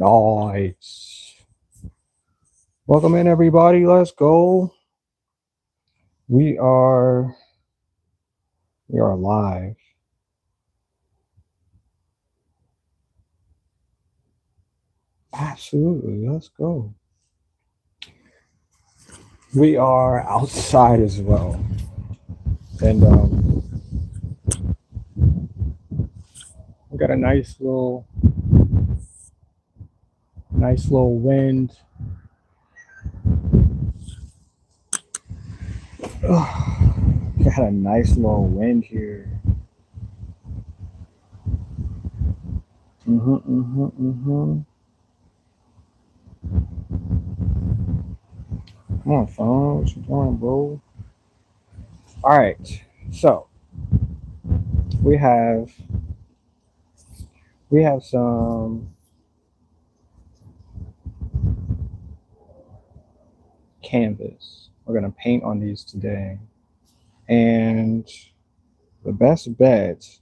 Nice. Welcome in, everybody. Let's go. We are we are live. Absolutely. Let's go. We are outside as well, and we got a nice little wind. Got a nice little wind here. Mhm. Come on, phone. What you doing, bro? All right. So we have we have some canvas. We're gonna paint on these today, and the best bet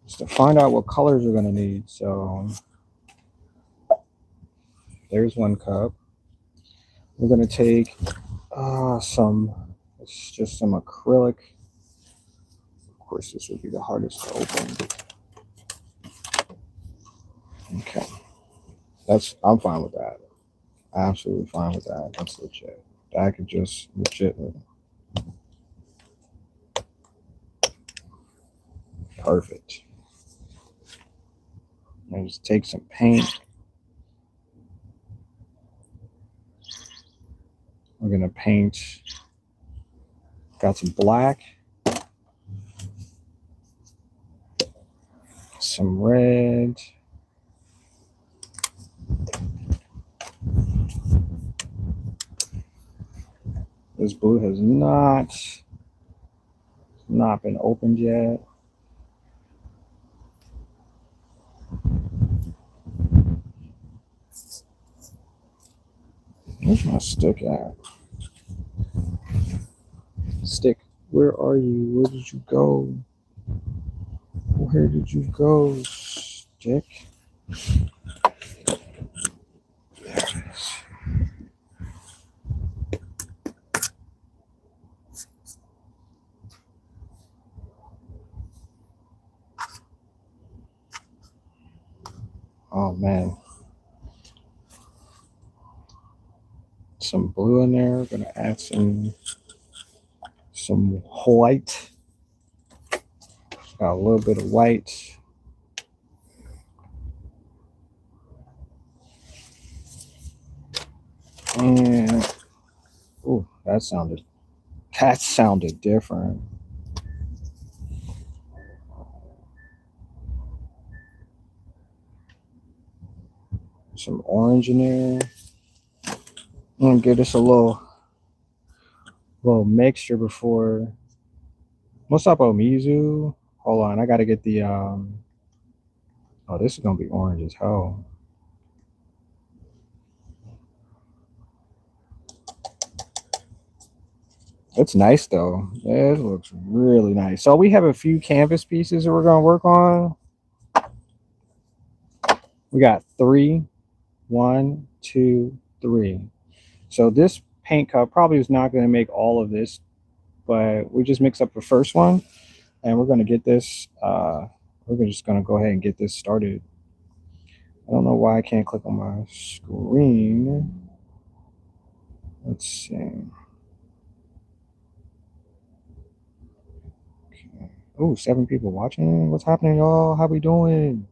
is to find out what colors we're gonna need. So there's one cup. We're gonna take it's just some acrylic. Of course, this would be the hardest to open. Okay, I'm fine with that. Absolutely fine with that. That's legit. That could just legit perfect. And just take some paint. We're gonna paint. Got some black, some red. This blue has not been opened yet. Where's my stick at? Stick, where are you? Where did you go? Where did you go, stick? There it is. Oh man, some blue in there. We're gonna add some white. Got a little bit of white. And oh, that sounded different. Some orange in there. I'm gonna give this a little mixture before. What's up, Omizu? Hold on, I gotta get the Oh, this is gonna be orange as hell. It's nice though. It looks really nice. So we have a few canvas pieces that we're gonna work on. We got three. One, two, three. So this paint cup probably is not gonna make all of this, but we just mix up the first one, and we're gonna get this. We're just gonna go ahead and get this started. I don't know why I can't click on my screen. Let's see. Okay. Oh, 7 people watching. What's happening, y'all? How we doing?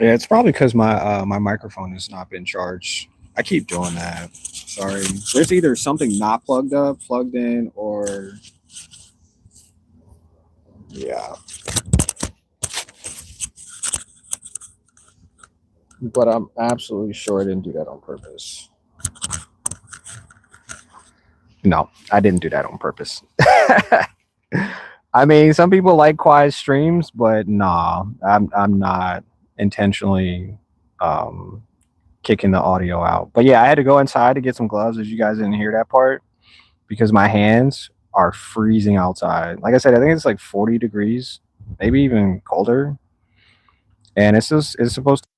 Yeah, it's probably because my microphone has not been charged. I keep doing that. Sorry. There's either something not plugged up, plugged in, or yeah. But I'm absolutely sure I didn't do that on purpose. No, I didn't do that on purpose. I mean, some people like quiet streams, but nah, I'm not intentionally um, kicking the audio out. But yeah, I had to go inside to get some gloves, as you guys didn't hear that part, because my hands are freezing outside. Like I said, I think it's like 40 degrees, maybe even colder, and it's supposed to.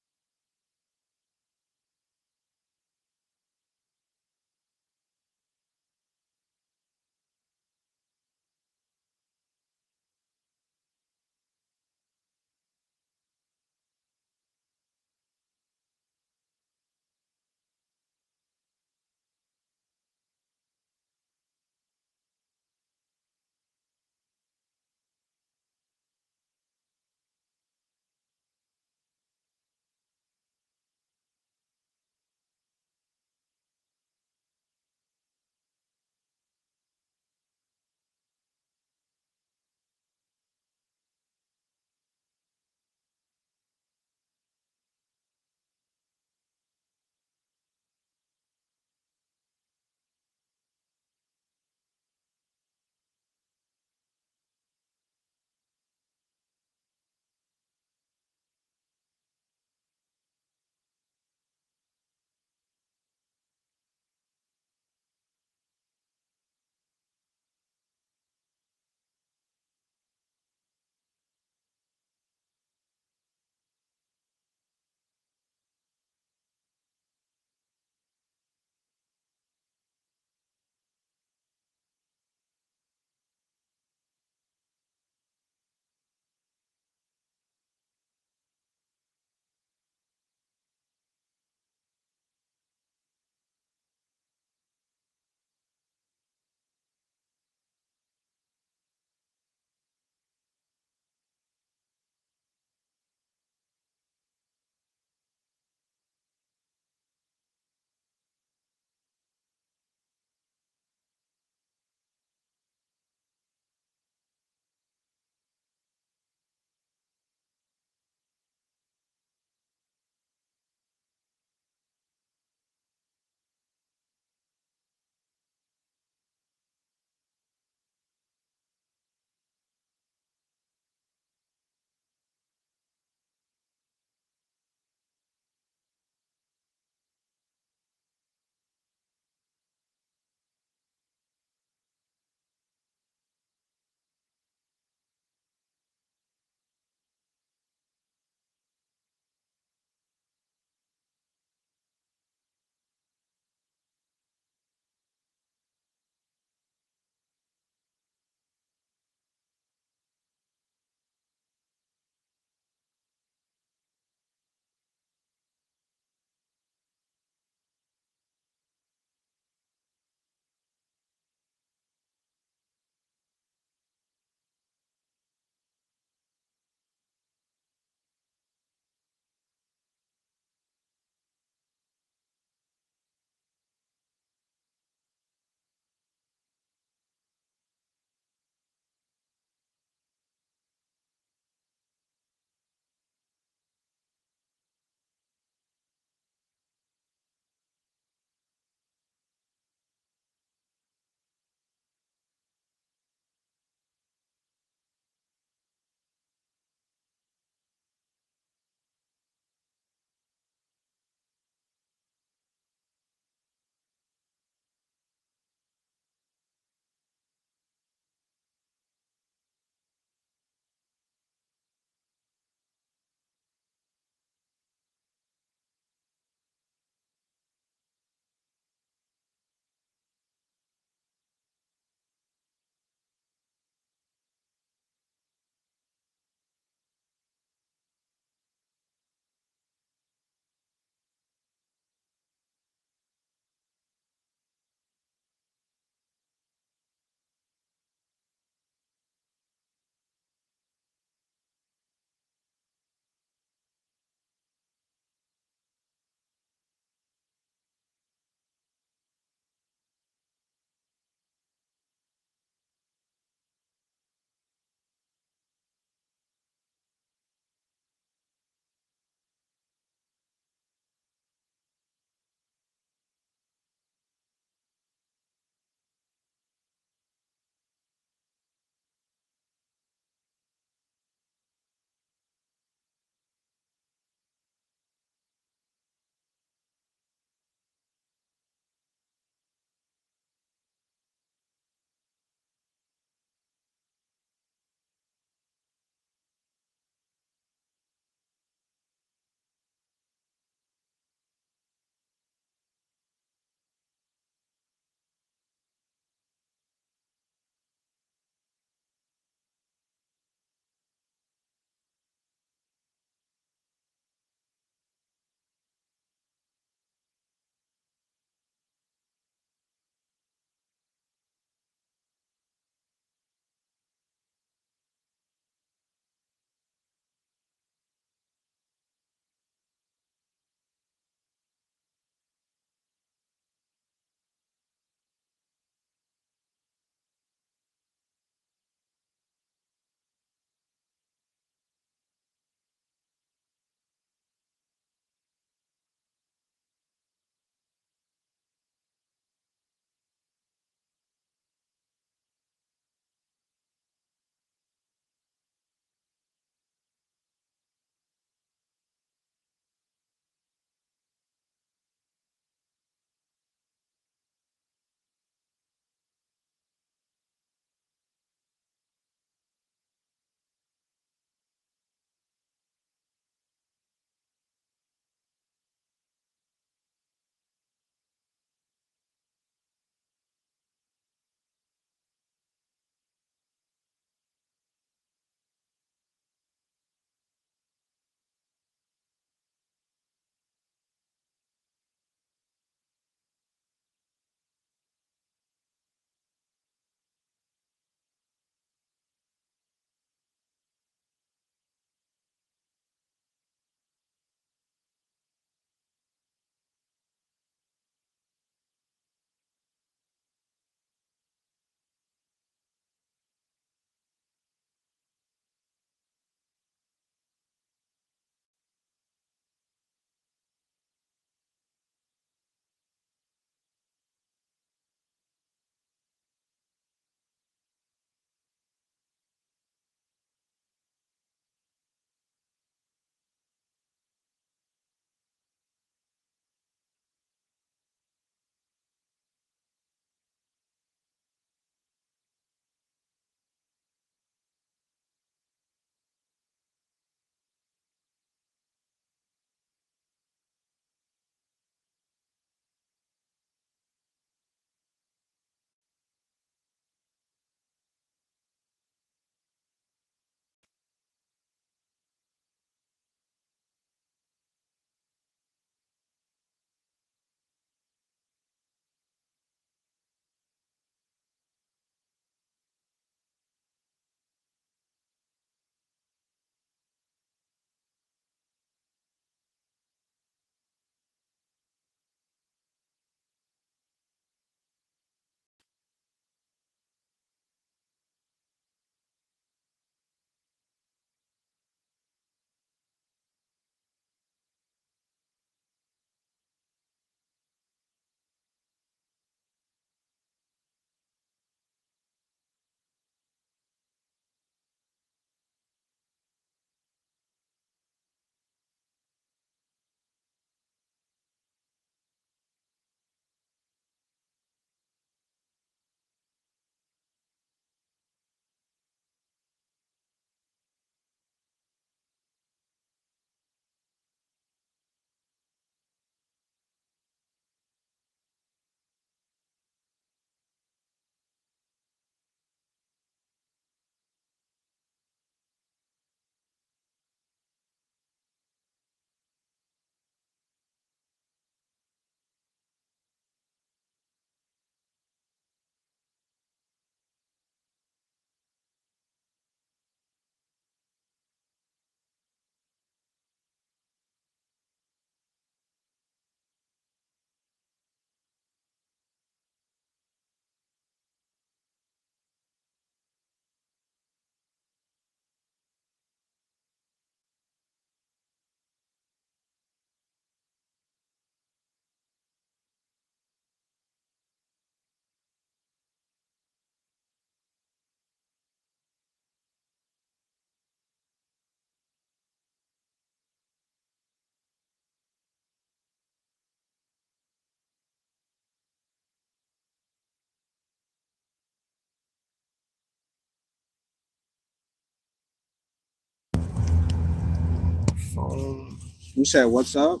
phone. Who said what's up?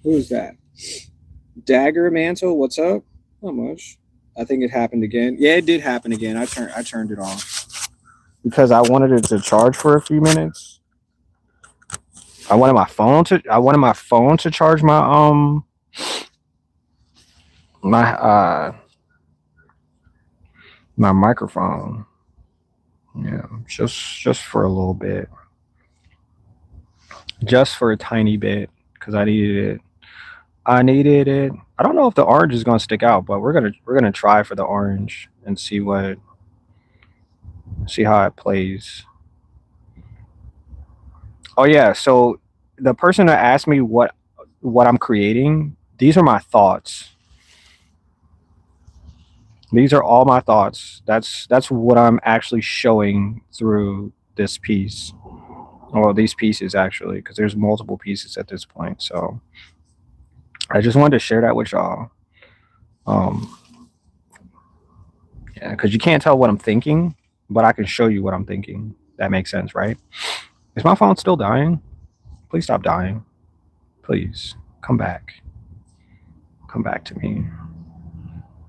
Who is that? Dagger Mantle, what's up? Not much. I think it happened again. Yeah, it did happen again. I turned it off because I wanted it to charge for a few minutes. I wanted my phone to charge my my microphone. Yeah, just for a little bit. Just for a tiny bit because I needed it. I needed it. I don't know if the orange is gonna stick out, but we're gonna try for the orange and see how it plays. Oh yeah, so the person that asked me what I'm creating, these are my thoughts. These are all my thoughts. That's what I'm actually showing through this piece. Well, these pieces actually, because there's multiple pieces at this point. So I just wanted to share that with y'all. Yeah, because you can't tell what I'm thinking, but I can show you what I'm thinking. That makes sense, right? Is my phone still dying? Please stop dying. Please come back. Come back to me.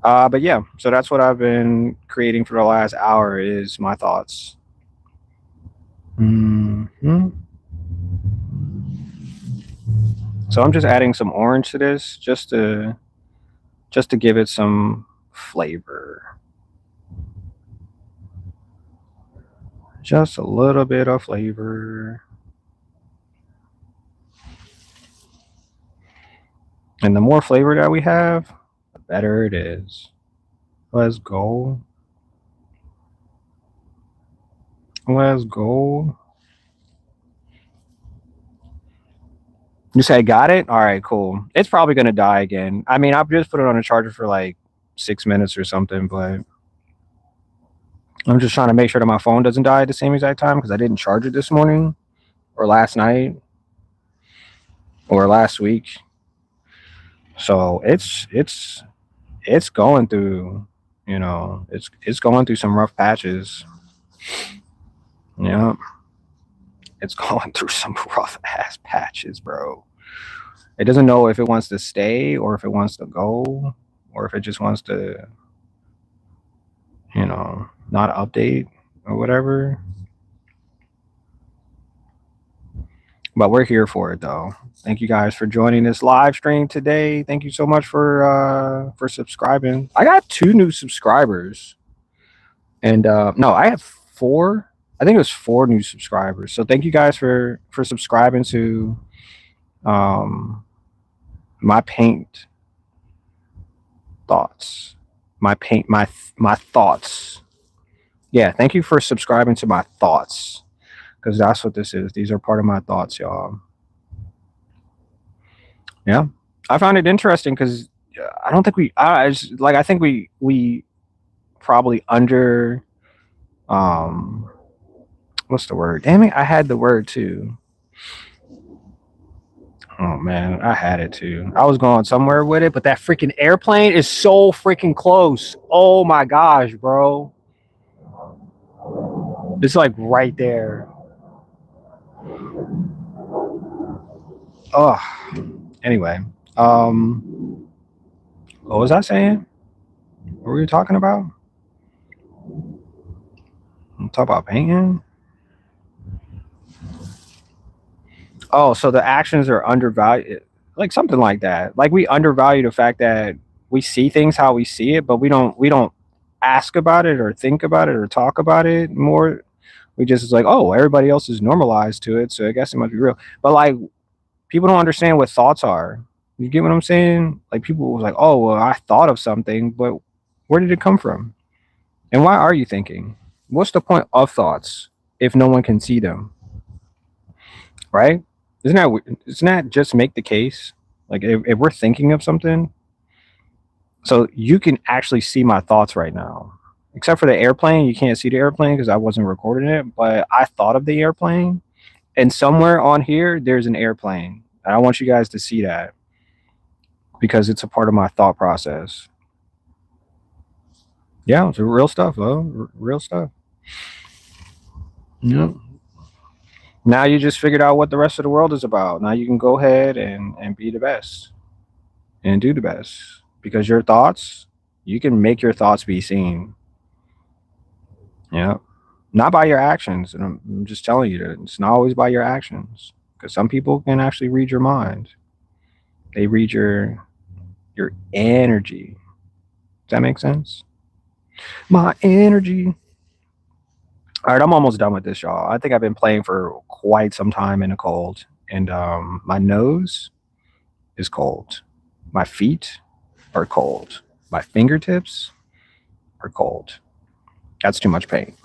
But yeah, so that's what I've been creating for the last hour is my thoughts. Mm-hmm. So I'm just adding some orange to this just to give it some flavor. Just a little bit of flavor. And the more flavor that we have, the better it is. Let's go. Let's go. You say got it? All right, cool. It's probably gonna die again. I mean, I've just put it on a charger for like 6 minutes or something, but I'm just trying to make sure that my phone doesn't die at the same exact time because I didn't charge it this morning or last night or last week. So it's going through, it's going through some rough patches. Yeah. It's going through some rough ass patches, bro. It doesn't know if it wants to stay or if it wants to go or if it just wants to, not update or whatever. But we're here for it though. Thank you guys for joining this live stream today. Thank you so much for subscribing. I got 2 new subscribers. And no, I have 4. I think it was 4 new subscribers. So thank you guys for subscribing to my paint thoughts. My thoughts. Yeah, thank you for subscribing to my thoughts. Because that's what this is. These are part of my thoughts, y'all. Yeah, I found it interesting because I don't think I think we probably under what's the word? Damn it, I had the word too. Oh man, I had it too. I was going somewhere with it, but that freaking airplane is so freaking close. Oh my gosh, bro. It's like right there. Oh, anyway. What was I saying? What were we talking about? Talk about painting. Oh, so the actions are undervalued, like something like that. Like we undervalue the fact that we see things how we see it, but we don't ask about it or think about it or talk about it more. We just, it's like, oh, everybody else is normalized to it, so I guess it must be real. But like, people don't understand what thoughts are. You get what I'm saying? Like people was like, oh, well, I thought of something, but where did it come from? And why are you thinking? What's the point of thoughts if no one can see them? Right? Isn't that just make the case? Like if we're thinking of something, so you can actually see my thoughts right now. Except for the airplane, you can't see the airplane because I wasn't recording it, but I thought of the airplane. And somewhere on here, there's an airplane. And I want you guys to see that because it's a part of my thought process. Yeah, it's real stuff, though. Real stuff. Yep. Now you just figured out what the rest of the world is about. Now you can go ahead and be the best and do the best, because your thoughts, you can make your thoughts be seen. Yeah. Not by your actions. And I'm just telling you that it's not always by your actions, because some people can actually read your mind. They read your energy. Does that make sense? My energy. All right, I'm almost done with this, y'all. I think I've been playing for quite some time in the cold, and my nose is cold. My feet are cold. My fingertips are cold. That's too much pain.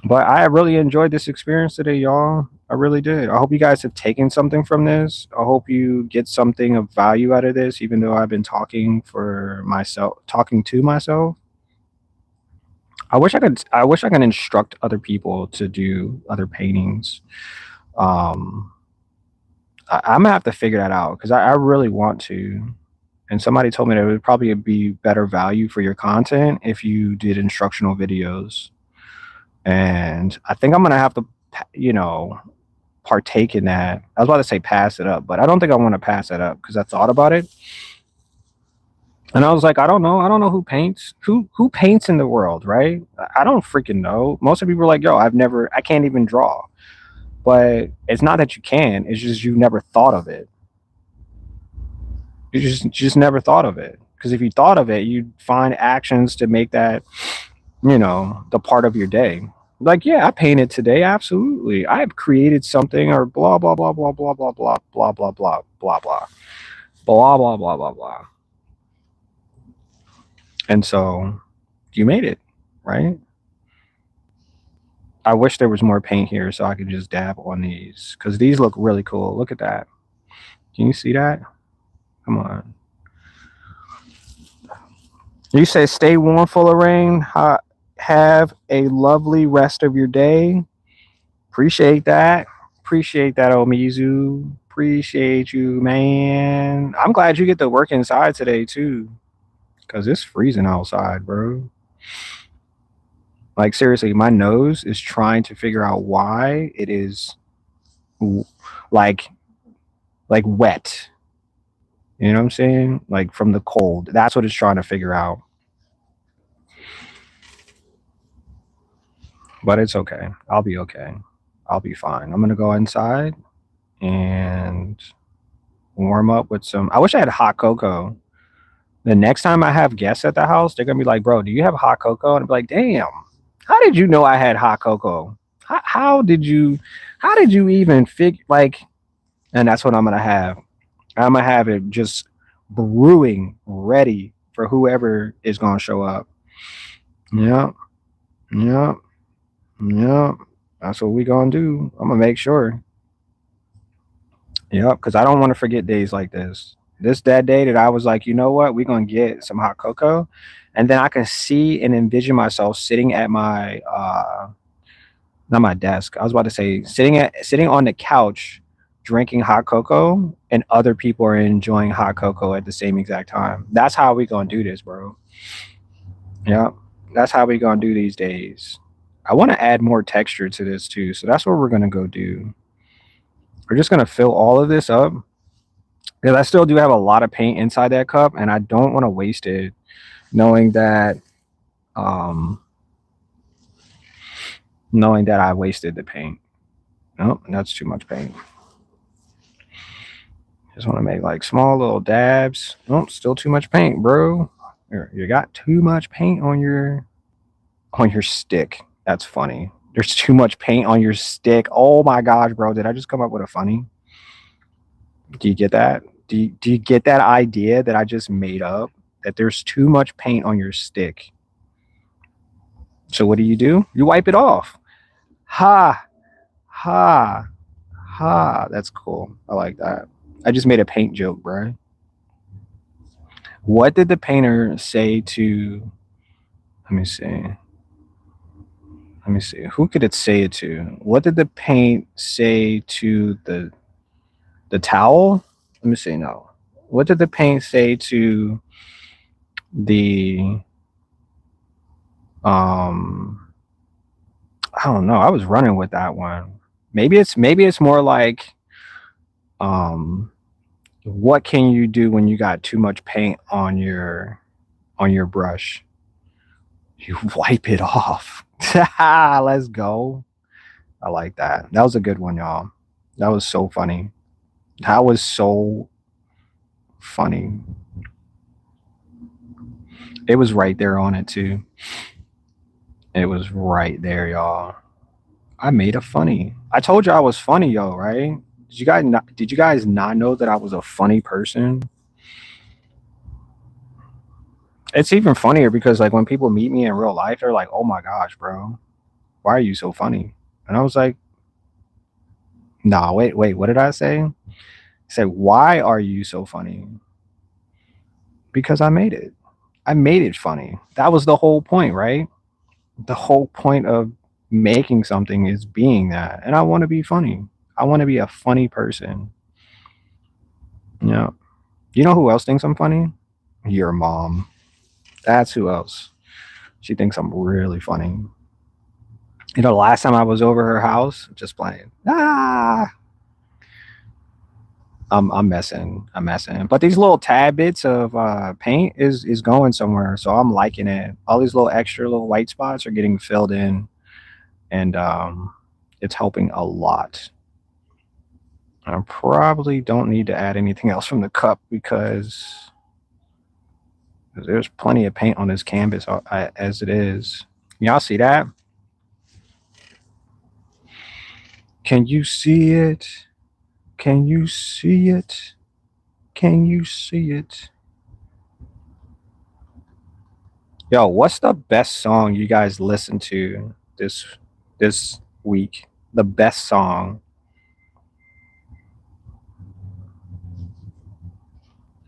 But I really enjoyed this experience today, y'all. I really did. I hope you guys have taken something from this. I hope you get something of value out of this, even though I've been talking for myself, talking to myself. I wish I could instruct other people to do other paintings. Um, I'm gonna have to figure that out, because I really want to. And somebody told me that it would probably be better value for your content if you did instructional videos. And I think I'm gonna have to, you know, partake in that. I was about to say pass it up, but I don't think I want to pass it up, because I thought about it and I was like, I don't know. I don't know who paints. Who paints in the world, right? I don't freaking know. Most of the people are like, yo, I can't even draw. But it's not that you can. It's just you never thought of it. You just never thought of it. Because if you thought of it, you'd find actions to make that, the part of your day. Like, yeah, I painted today. Absolutely. I've created something, or blah, blah, blah, blah, blah, blah, blah, blah, blah, blah, blah, blah, blah, blah, blah, blah, blah. And so you made it, right? I wish there was more paint here so I could just dab on these, because these look really cool. Look at that. Can you see that? Come on. You say stay warm, full of rain. Have a lovely rest of your day. Appreciate that. Appreciate that, Omizu. Appreciate you, man. I'm glad you get to work inside today too, because it's freezing outside, bro. Like, seriously, my nose is trying to figure out why it is like wet. You know what I'm saying? Like, from the cold. That's what it's trying to figure out. But it's okay. I'll be okay. I'll be fine. I'm gonna go inside and warm up with some. I wish I had hot cocoa. The next time I have guests at the house, they're gonna be like, "Bro, do you have hot cocoa?" And I'll be like, "Damn, how did you know I had hot cocoa? How did you? How did you even figure like?" And that's what I'm gonna have. I'm gonna have it just brewing, ready for whoever is gonna show up. Yep, yep, yep. That's what we gonna do. I'm gonna make sure. Yep, because I don't want to forget days like this. That day that I was like, you know what, we're gonna get some hot cocoa, and then I can see and envision myself sitting at my not my desk. I was about to say sitting on the couch drinking hot cocoa, and other people are enjoying hot cocoa at the same exact time. That's how we gonna do this, bro. Yeah, that's how we gonna do these days. I want to add more texture to this too, so that's what we're gonna go do. We're just gonna fill all of this up, because I still do have a lot of paint inside that cup, and I don't want to waste it, knowing that um I wasted the paint. Nope, that's too much paint. Just want to make like small little dabs. Nope, still too much paint, bro. You got too much paint on your stick. That's funny. There's too much paint on your stick. Oh my gosh, bro. Did I just come up with a funny? Do you get that? Do you get that idea that I just made up? That there's too much paint on your stick. So what do? You wipe it off. Ha, ha, ha. That's cool. I like that. I just made a paint joke, bro. What did the painter say to? Let me see. Let me see. Who could it say it to? What did the paint say to the towel? Let me see. No. What did the paint say to the I don't know. I was running with that one. Maybe it's more like, um what can you do when you got too much paint on your brush? You wipe it off. Let's go. I like that. That was a good one, y'all. That was so funny. That was so funny. It was right there on it too. It was right there, y'all. I made a funny. I told you I was funny, yo, right? Did you guys not know that I was a funny person? It's even funnier because like when people meet me in real life, they're like, "Oh my gosh, bro, why are you so funny?" And I was like, "Nah, wait, what did I say?" I said, "Why are you so funny?" Because I made it. I made it funny. That was the whole point, right? The whole point of making something is being that. And I want to be funny. I want to be a funny person. Yeah. You know who else thinks I'm funny? Your mom. That's who else. She thinks I'm really funny. You know, the last time I was over her house, just playing. I'm messing. I'm messing. But these little tad bits of paint is going somewhere, so I'm liking it. All these little extra little white spots are getting filled in, and it's helping a lot. I probably don't need to add anything else from the cup because there's plenty of paint on this canvas as it is. Y'all see that? Can you see it? Can you see it? Can you see it? Yo, what's the best song you guys listened to this week? The best song.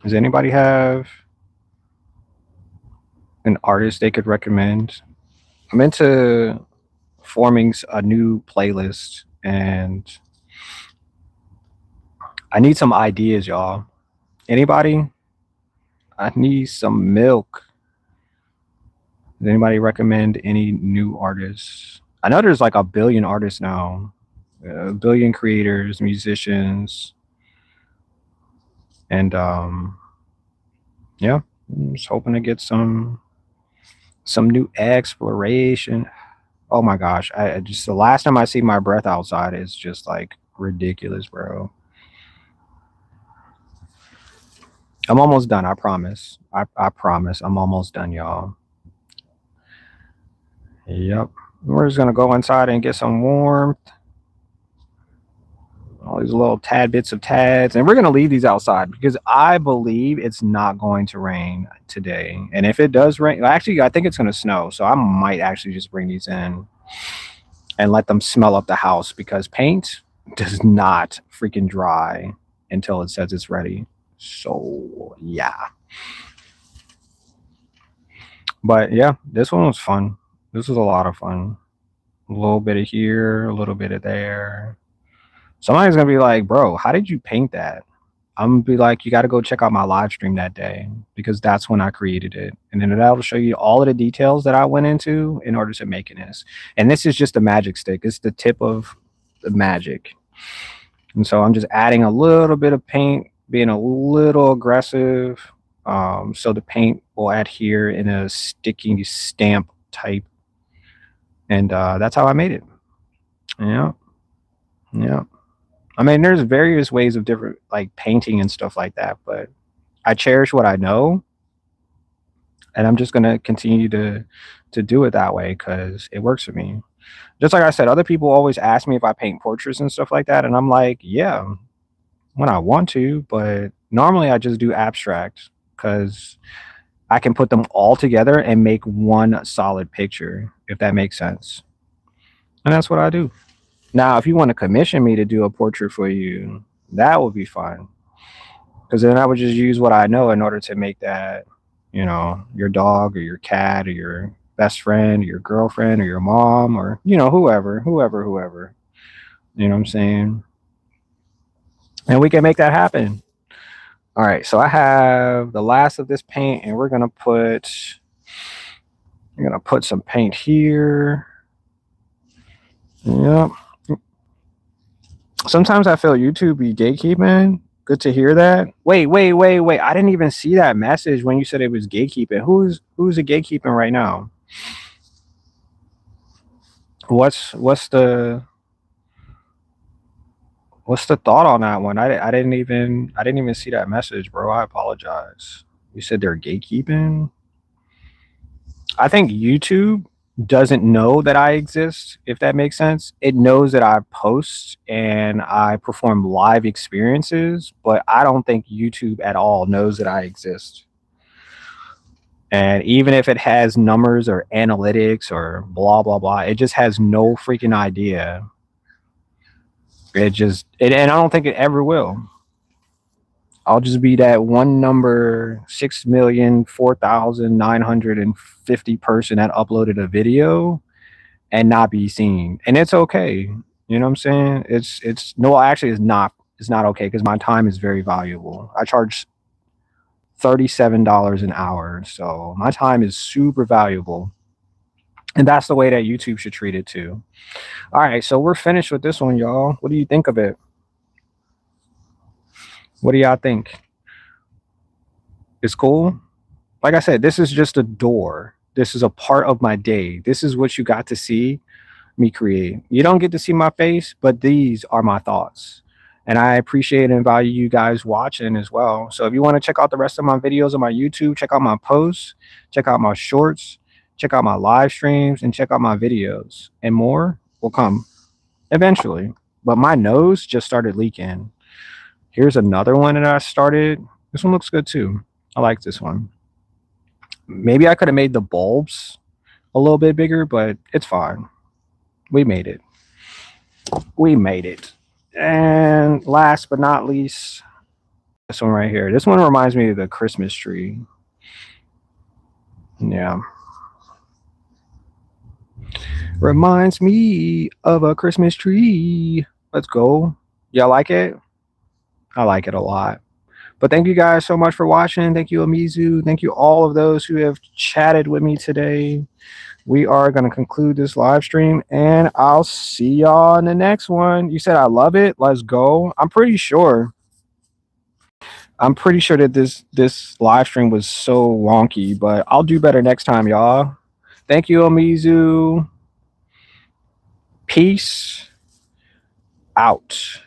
Does anybody have an artist they could recommend? I'm into forming a new playlist and I need some ideas, y'all. Anybody? I need some milk. Does anybody recommend any new artists? I know there's like a billion artists now, a billion creators, musicians, and yeah, I'm just hoping to get some new exploration. Oh my gosh, I just the last time I see my breath outside is just like ridiculous, bro. I'm almost done. I promise. I promise. I'm almost done, y'all. Yep. We're just gonna go inside and get some warmth. All these little tad bits of tads, and we're gonna leave these outside because I believe it's not going to rain today. And if it does rain, actually, I think it's gonna snow. So I might actually just bring these in and let them smell up the house because paint does not freaking dry until it says it's ready. So yeah. But yeah, this one was fun. This was a lot of fun. A little bit of here, a little bit of there. Somebody's gonna be like, bro, how did you paint that? I'm gonna be like, you gotta go check out my live stream that day because that's when I created it. And then that'll show you all of the details that I went into in order to making this. And this is just a magic stick. It's the tip of the magic. And so I'm just adding a little bit of paint, being a little aggressive. So the paint will adhere in a sticky stamp type. And that's how I made it. Yeah. Yeah. I mean, there's various ways of different like painting and stuff like that, but I cherish what I know, and I'm just gonna continue to do it that way because it works for me. Just like I said, other people always ask me if I paint portraits and stuff like that, and I'm like, yeah, when I want to, but normally I just do abstract because I can put them all together and make one solid picture, if that makes sense. And that's what I do. Now, if you want to commission me to do a portrait for you, that would be fine. Because then I would just use what I know in order to make that, your dog or your cat or your best friend or your girlfriend or your mom or, whoever. You know what I'm saying? And we can make that happen. All right, so I have the last of this paint, and I'm gonna put some paint here. Yep. Sometimes I feel YouTube be gatekeeping. Good to hear that. Wait. I didn't even see that message when you said it was gatekeeping. Who's the gatekeeping right now? What's the thought on that one? I didn't even see that message, bro. I apologize. You said they're gatekeeping. I think YouTube doesn't know that I exist, if that makes sense. It knows that I post and I perform live experiences, but I don't think YouTube at all knows that I exist. And even if it has numbers or analytics or blah blah blah, it just has no freaking idea. And I don't think it ever will. I'll just be that one number 6,004,950 person that uploaded a video and not be seen. And it's okay. You know what I'm saying? It's no, actually it's not okay because my time is very valuable. I charge $37 an hour. So my time is super valuable. And that's the way that YouTube should treat it too. All right, so we're finished with this one, y'all. What do you think of it? What do y'all think? It's cool. Like I said, this is just a door. This is a part of my day. This is what you got to see me create. You don't get to see my face, but these are my thoughts. And I appreciate and value you guys watching as well. So if you want to check out the rest of my videos on my YouTube, check out my posts, check out my shorts, check out my live streams, and check out my videos. And more will come eventually. But my nose just started leaking. Here's another one that I started. This one looks good too. I like this one. Maybe I could have made the bulbs a little bit bigger, but it's fine. We made it. We made it. And last but not least, this one right here. This one reminds me of the Christmas tree. Yeah. Reminds me of a Christmas tree. Let's go. Y'all like it? I like it a lot. But thank you guys so much for watching. Thank you, Amizu. Thank you all of those who have chatted with me today. We are going to conclude this live stream, and I'll see y'all in the next one. You said I love it. Let's go. I'm pretty sure that this live stream was so wonky, but I'll do better next time, y'all. Thank you, Amizu. Peace out.